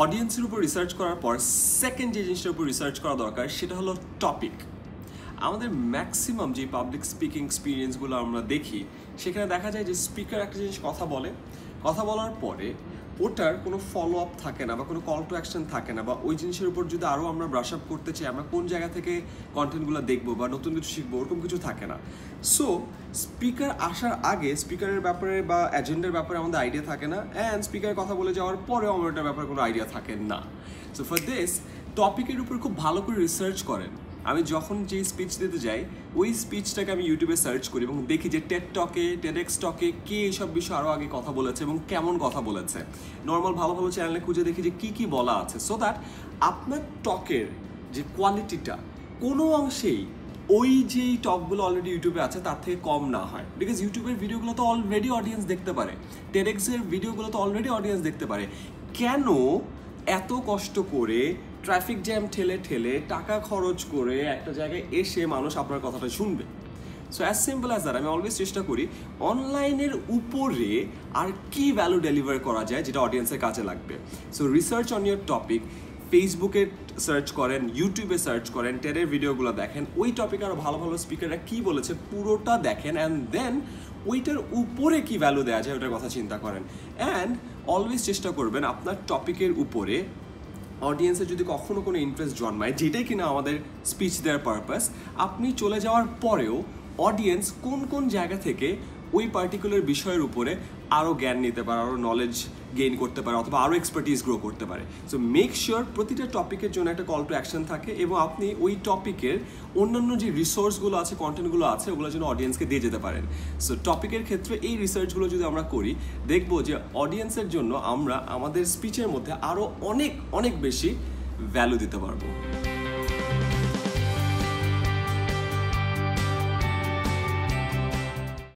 অডিয়েন্সের উপর রিসার্চ করার পর সেকেন্ড যে জিনিসটার উপর রিসার্চ করা দরকার সেটা হলো টপিক। আমাদের ম্যাক্সিমাম যে পাবলিক স্পিকিং এক্সপিরিয়েন্সগুলো আমরা দেখি সেখানে দেখা যায় যে স্পিকার একটা জিনিস কথা বলার পরে ওটার কোনো ফলো আপ থাকে না বা কোনো কল টু অ্যাকশন থাকে না, বা ওই জিনিসের উপর যদি আরও আমরা ব্রাশ আপ করতে চাই, আমরা কোন জায়গা থেকে কন্টেন্টগুলো দেখবো বা নতুন কিছু শিখবো, ওরকম কিছু থাকে না। সো স্পিকার আসার আগে স্পিকারের ব্যাপারে বা এজেন্ডার ব্যাপারে আমাদের আইডিয়া থাকে না, অ্যান্ড স্পিকার কথা বলে যাওয়ার পরেও আমার ওটার ব্যাপারে কোনো আইডিয়া থাকে না। সো ফর দিস টপিকের উপর খুব ভালো করে রিসার্চ করেন। আমি যখন যে স্পিচ দিতে যাই ওই স্পিচটাকে আমি ইউটিউবে সার্চ করি এবং দেখি যে টেড টকে, টেডএক্স টকে কে এইসব বিষয়ে আরও আগে কথা বলেছে এবং কেমন কথা বলেছে। নর্মাল ভালো ভালো চ্যানেলে খুঁজে দেখি যে কী বলা আছে, সো দ্যাট আপনার টকের যে কোয়ালিটিটা কোনো অংশেই ওই যেই টকগুলো অলরেডি ইউটিউবে আছে তার থেকে কম না হয়। বিকজ ইউটিউবের ভিডিওগুলো তো অলরেডি অডিয়েন্স দেখতে পারে, টেডএক্সের ভিডিওগুলো তো অলরেডি অডিয়েন্স দেখতে পারে। কেন এত কষ্ট করে ট্রাফিক জ্যাম ঠেলে টাকা খরচ করে একটা জায়গায় এসে মানুষ আপনার কথাটা শুনবে? So as simple as that আমি অলওয়েজ চেষ্টা করি অনলাইনের উপরে আর কি ভ্যালু ডেলিভার করা যায় যেটা অডিয়েন্সের কাজে লাগবে। So research on your topic, ফেসবুকে সার্চ করেন, ইউটিউবে সার্চ করেন, টেডের ভিডিওগুলো দেখেন, ওই টপিকে আরও ভালো ভালো স্পিকাররা কী বলেছে পুরোটা দেখেন, অ্যান্ড দেন ওইটার উপরে কি ভ্যালু দেওয়া যায় ওটার কথা চিন্তা করেন। অ্যান্ড অলওয়েজ চেষ্টা করবেন আপনার টপিকের উপরে অডিয়েন্সের যদি কখনো কোনো ইন্টারেস্ট জন্মায়, যেটাই কিনা আমাদের স্পিচ দেওয়ার পারপাস, আপনি চলে যাওয়ার পরেও অডিয়েন্স কোন জায়গা থেকে ওই পার্টিকুলার বিষয়ের উপরে আরও জ্ঞান নিতে পারে, আরও নলেজ গেইন করতে পারে, অথবা আরও এক্সপার্টিস গ্রো করতে পারে। সো মেক শিওর প্রতিটা টপিকের জন্য একটা কল টু অ্যাকশন থাকে এবং আপনি ওই টপিকের অন্যান্য যে রিসোর্সগুলো আছে, কন্টেন্টগুলো আছে, ওগুলোর জন্য অডিয়েন্সকে দিয়ে যেতে পারেন। সো টপিকের ক্ষেত্রে এই রিসার্চগুলো যদি আমরা করি, দেখবো যে অডিয়েন্সের জন্য আমরা আমাদের স্পিচের মধ্যে আরও অনেক বেশি ভ্যালু দিতে পারবো।